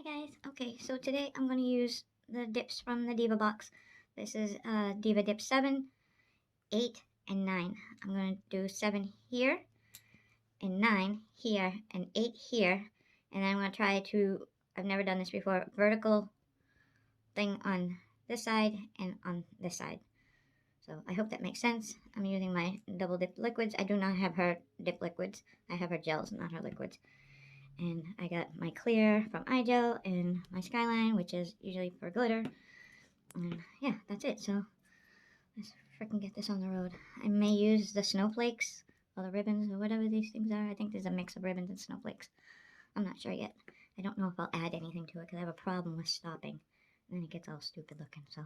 guys. Okay, so today I'm going to use the dips from the Diva box. This is Diva dip 7, 8, and 9. I'm going to do 7 here, and 9 here, and 8 here. And I'm going to try to, I've never done this before, vertical thing on this side and on this side. So I hope that makes sense. I'm using my double dip liquids. I do not have her dip liquids. I have her gels, not her liquids. And I got my clear from iGel and my Skyline, which is usually for glitter. And yeah, that's it. So let's freaking get this on the road. I may use the snowflakes or the ribbons or whatever these things are. I think there's a mix of ribbons and snowflakes. I'm not sure yet. I don't know if I'll add anything to it because I have a problem with stopping. And then it gets all stupid looking. So,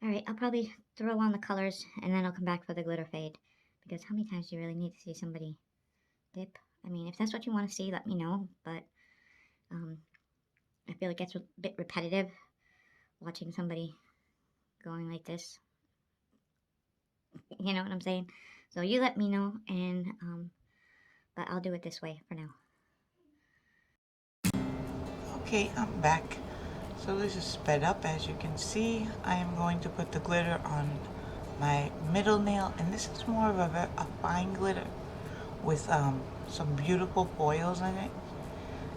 alright, I'll probably throw on the colors and then I'll come back for the glitter fade. Because how many times do you really need to see somebody dip? I mean, if that's what you want to see, let me know. But I feel it gets a bit repetitive watching somebody going like this. You know what I'm saying? So you let me know, and but I'll do it this way for now. Okay, I'm back. So this is sped up. As you can see, I am going to put the glitter on my middle nail, and this is more of a fine glitter with some beautiful foils in it.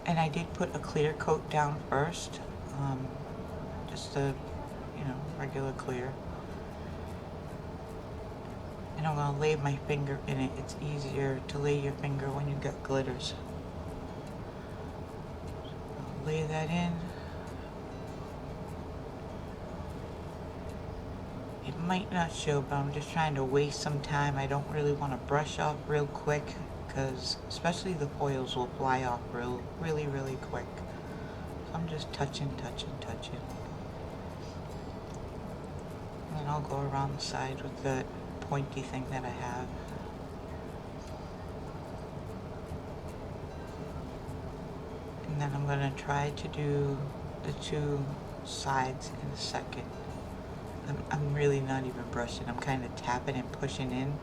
And I did put a clear coat down first, just a, regular clear. And I'm gonna lay my finger in it. It's easier to lay your finger when you get glitters. So I'll lay that in. It might not show, but I'm just trying to waste some time. I don't really want to brush off real quick, because especially the foils will fly off really quick. So I'm just touching. And I'll go around the side with the pointy thing that I have. And then I'm going to try to do the two sides in a second. I'm really not even brushing. I'm kind of tapping and pushing in.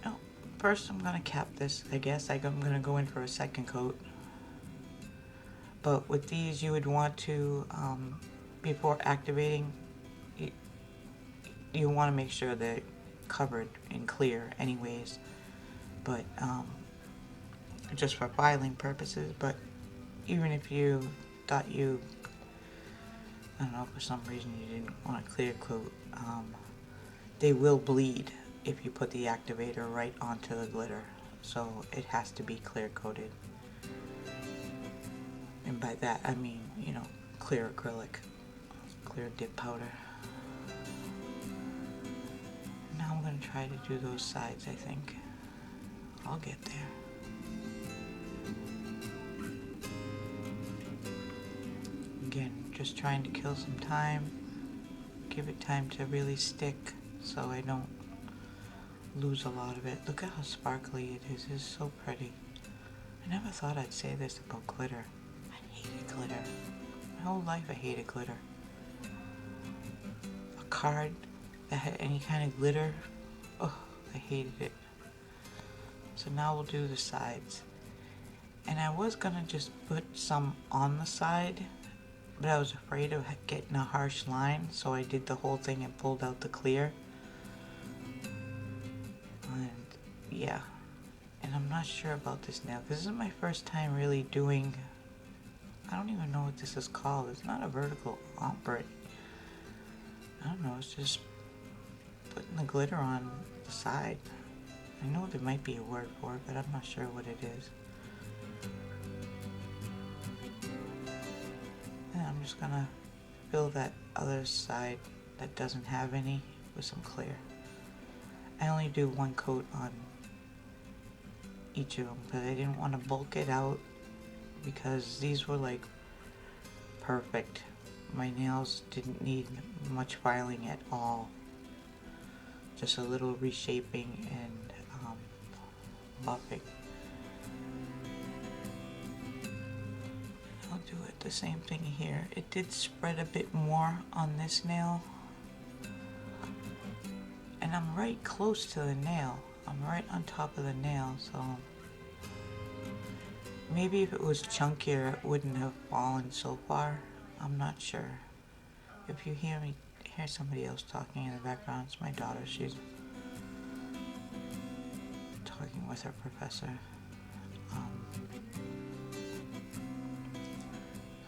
Oh, first I'm going to cap this. I guess I'm going to go in for a second coat. But with these, you would want to, before activating, you want to make sure they're covered in clear anyways. But just for filing purposes. But even if you thought I don't know, for some reason you didn't want a clear coat, they will bleed if you put the activator right onto the glitter. So it has to be clear coated. And by that I mean, clear acrylic, clear dip powder. Now I'm going to try to do those sides, I think. I'll get there. Again, just trying to kill some time, give it time to really stick so I don't lose a lot of it. Look at how sparkly it is. It's so pretty. I never thought I'd say this about glitter. I hated glitter. My whole life I hated glitter. A card that had any kind of glitter, oh, I hated it. So now we'll do the sides. And I was gonna just put some on the side, but I was afraid of getting a harsh line, so I did the whole thing and pulled out the clear. And yeah, and I'm not sure about this nail. This is my first time really doing, I don't even know what this is called. It's not a vertical ombre. I don't know, it's just putting the glitter on the side. I know there might be a word for it, but I'm not sure what it is. And I'm just gonna fill that other side that doesn't have any with some clear. I only do one coat on each of them because I didn't want to bulk it out, because these were like perfect. My nails didn't need much filing at all. Just a little reshaping and buffing. I'll do it the same thing here. It did spread a bit more on this nail. And I'm right close to the nail. I'm right on top of the nail, so maybe if it was chunkier it wouldn't have fallen so far. I'm not sure. If you hear somebody else talking in the background, it's my daughter. She's talking with her professor.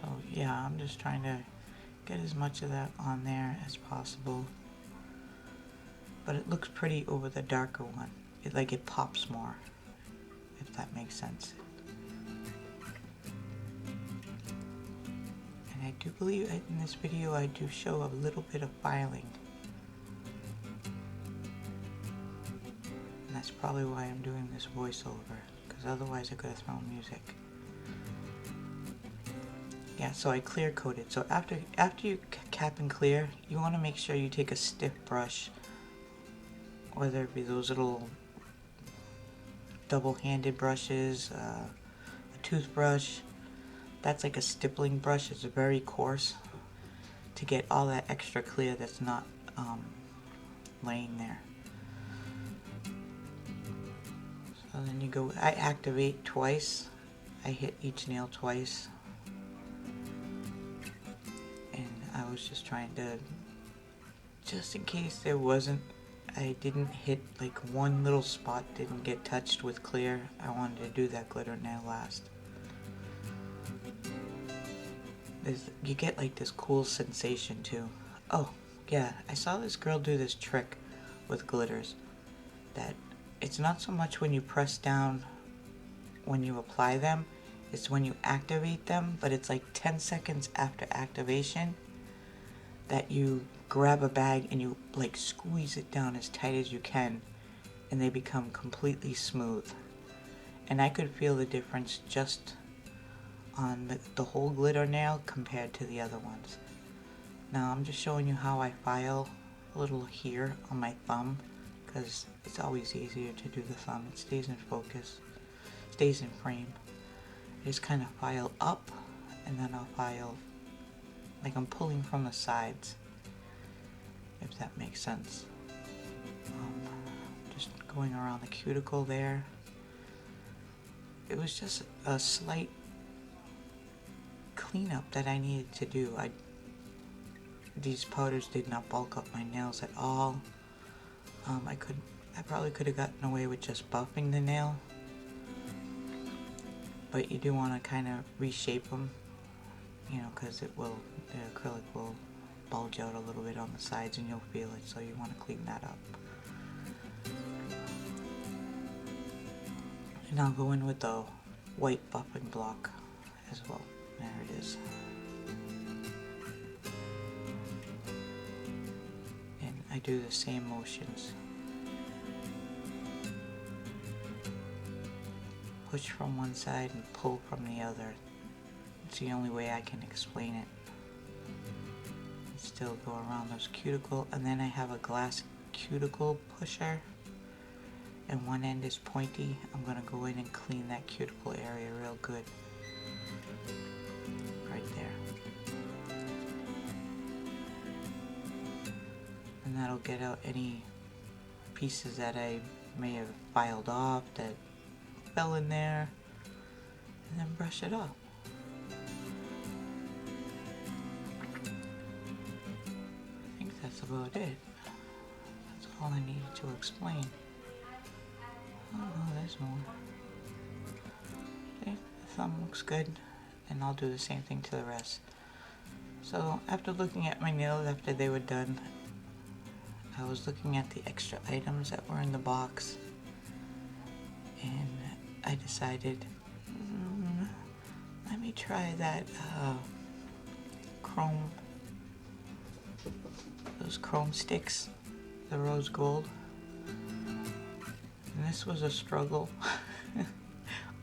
So yeah, I'm just trying to get as much of that on there as possible. But it looks pretty over the darker one. It pops more, if that makes sense. And I do believe in this video I do show a little bit of filing. And that's probably why I'm doing this voiceover, because otherwise I could have thrown music. Yeah, so I clear coated. So after you cap and clear, you want to make sure you take a stiff brush, whether it be those little double-handed brushes, a toothbrush. That's like a stippling brush. It's very coarse to get all that extra clear that's not laying there. So then you go, I activate twice. I hit each nail twice. And I was just trying to, just in case there wasn't, I didn't hit like one little spot didn't get touched with clear. I wanted to do that glitter nail last. You get like this cool sensation too. Oh yeah, I saw this girl do this trick with glitters, that it's not so much when you press down when you apply them, it's when you activate them, but it's like 10 seconds after activation that you grab a bag and you like squeeze it down as tight as you can, and they become completely smooth. And I could feel the difference just on the whole glitter nail compared to the other ones. Now I'm just showing you how I file a little here on my thumb, because it's always easier to do the thumb. It stays in focus, stays in frame. I just kind of file up, and then I'll file like I'm pulling from the sides, if that makes sense. Just going around the cuticle there. It was just a slight cleanup that I needed to do. These powders did not bulk up my nails at all. I probably could have gotten away with just buffing the nail, but you do want to kind of reshape them, you know, because the acrylic will bulge out a little bit on the sides and you'll feel it, so you want to clean that up. And I'll go in with the white buffing block as well. There it is. And I do the same motions. Push from one side and pull from the other. It's the only way I can explain it. And still go around those cuticle, and then I have a glass cuticle pusher, and one end is pointy. I'm gonna go in and clean that cuticle area real good. Right there. And that'll get out any pieces that I may have filed off that fell in there, and then brush it off. I think that's about it. That's all I needed to explain. Oh, there's more. Okay, the thumb looks good, and I'll do the same thing to the rest. So after looking at my nails after they were done, I was looking at the extra items that were in the box, and I decided, let me try that those chrome sticks, the rose gold. And this was a struggle.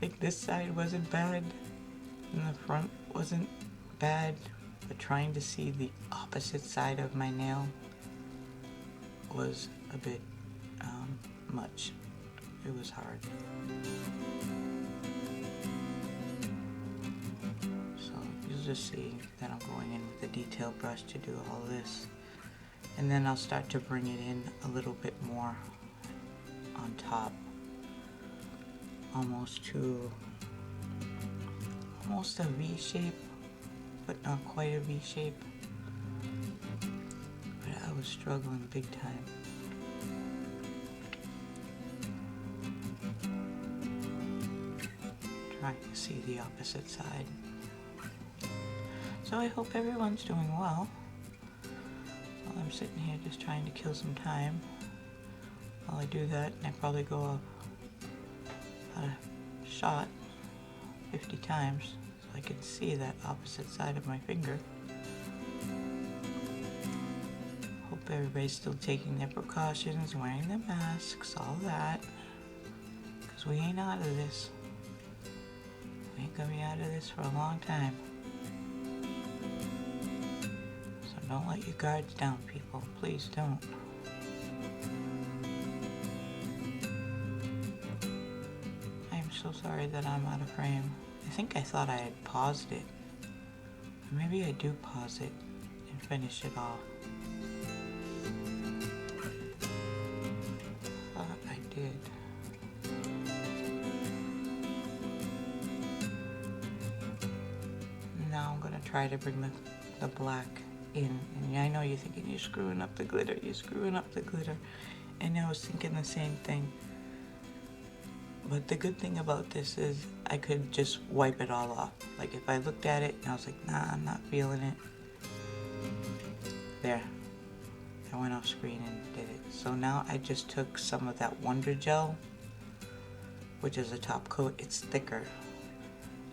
Like, this side wasn't bad, and the front wasn't bad, but trying to see the opposite side of my nail was a bit much. It was hard. So you'll just see that I'm going in with a detail brush to do all this. And then I'll start to bring it in a little bit more on top almost a V shape, but not quite a V shape. But I was struggling big time. Trying to see the opposite side. So I hope everyone's doing well. While I'm sitting here just trying to kill some time. While I do that, I probably go up a shot 50 times so I can see that opposite side of my finger. Hope everybody's still taking their precautions, wearing their masks, all that. Because we ain't out of this. We ain't gonna be out of this for a long time. So don't let your guards down, people. Please don't. I'm so sorry that I'm out of frame. I think I thought I had paused it. Or maybe I do pause it and finish it off. Thought I did. Now I'm gonna try to bring the black in. And I know you're thinking you're screwing up the glitter, And I was thinking the same thing. But the good thing about this is I could just wipe it all off. Like if I looked at it and I was like, nah, I'm not feeling it. There. I went off screen and did it. So now I just took some of that Wonder Gel, which is a top coat. It's thicker.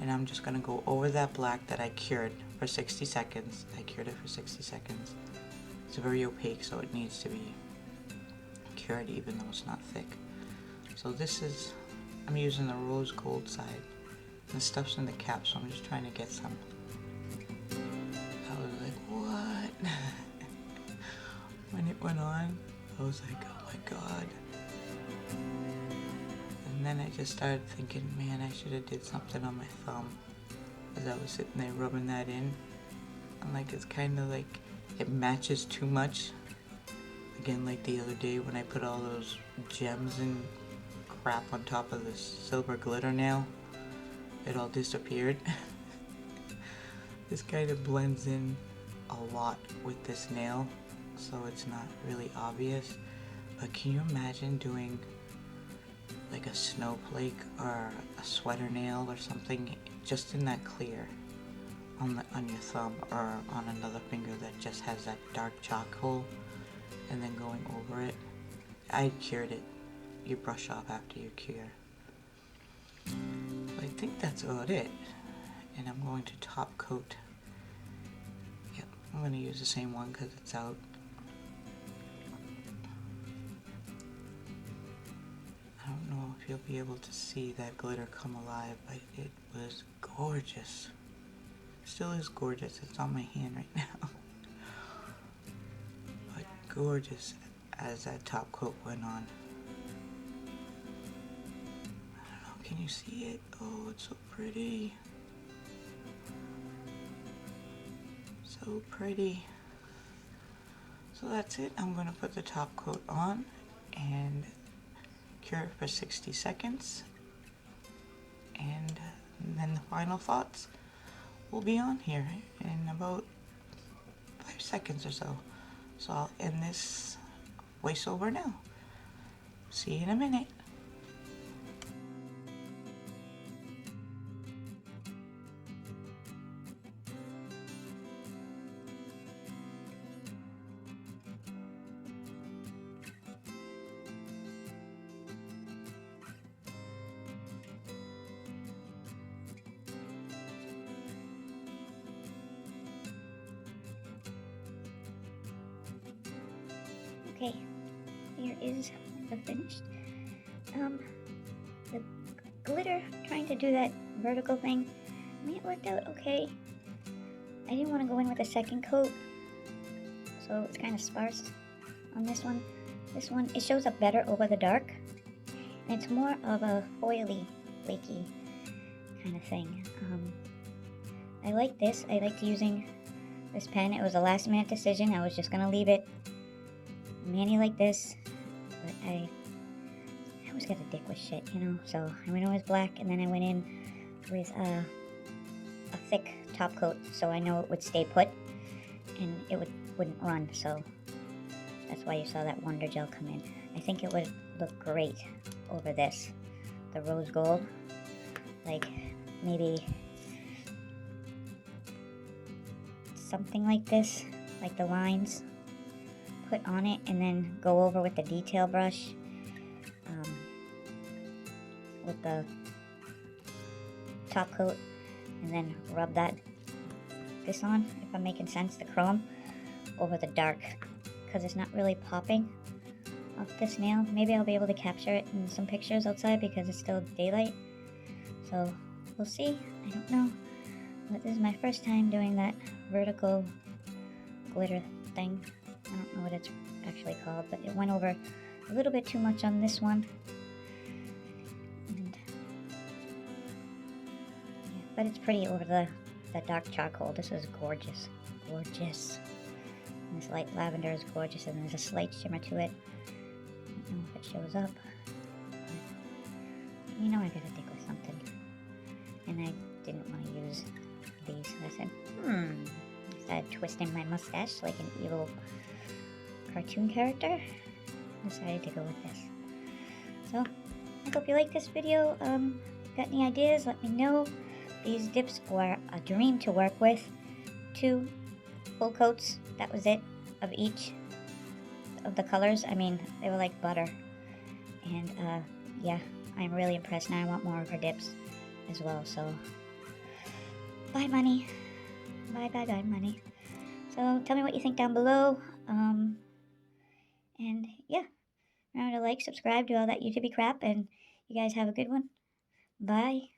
And I'm just gonna go over that black that I cured for 60 seconds. I cured it for 60 seconds. It's very opaque, so it needs to be cured even though it's not thick. So this is, I'm using the rose gold side. The stuff's in the cap, so I'm just trying to get some. I was like, what? When it went on, I was like, oh my god. And then I just started thinking, man, I should have did something on my thumb. As I was sitting there rubbing that in. And like, it's kind of like, it matches too much. Again, like the other day when I put all those gems and crap on top of this silver glitter nail, it all disappeared. This kind of blends in a lot with this nail, so it's not really obvious. But can you imagine doing like a snowflake or a sweater nail or something just in that clear on your thumb or on another finger that just has that dark chalk hole, and then going over it? I cured it. You brush off after you cure. So I think that's about it. And I'm going to top coat. Yep, I'm going to use the same one because it's out. I don't know if you'll be able to see that glitter come alive, but it was gorgeous. Still is gorgeous. It's on my hand right now. But gorgeous as that top coat went on. Can you see it? Oh, it's so pretty. So pretty. So that's it. I'm going to put the top coat on and cure it for 60 seconds. And then the final thoughts will be on here in about 5 seconds or so. So I'll end this voiceover now. See you in a minute. Okay, here is the finished. The glitter, trying to do that vertical thing, I mean, it worked out okay. I didn't want to go in with a second coat, so it's kind of sparse on this one. This one, it shows up better over the dark, and it's more of a oily, flaky kind of thing. I like this. I liked using this pen. It was a last minute decision. I was just going to leave it Manny like this, but I always got a dick with shit, you know. So I went in with black, and then I went in with a thick top coat, so I know it would stay put and it wouldn't run. So that's why you saw that Wonder Gel come in. I think it would look great over this, the rose gold, like maybe something like this, like the lines put on it, and then go over with the detail brush with the top coat, and then rub this on, if I'm making sense, the chrome over the dark, because it's not really popping off this nail. Maybe I'll be able to capture it in some pictures outside because it's still daylight, so we'll see. I don't know, but this is my first time doing that vertical glitter thing. I don't know what it's actually called, but it went over a little bit too much on this one. And, yeah, but it's pretty over the dark charcoal. This is gorgeous, gorgeous. And this light lavender is gorgeous, and there's a slight shimmer to it. I don't know if it shows up, but you know I gotta dig with something. And I didn't want to use these. I said, I started twisting my mustache like an evil cartoon character. Decided to go with this. So I hope you like this video. Got any ideas? Let me know. These dips were a dream to work with. 2 full coats, that was it, of each of the colors. I mean, they were like butter. And yeah, I'm really impressed. Now I want more of her dips as well. So bye, money. Bye, money. So tell me what you think down below. And yeah, remember to like, subscribe, do all that YouTube crap, and you guys have a good one. Bye.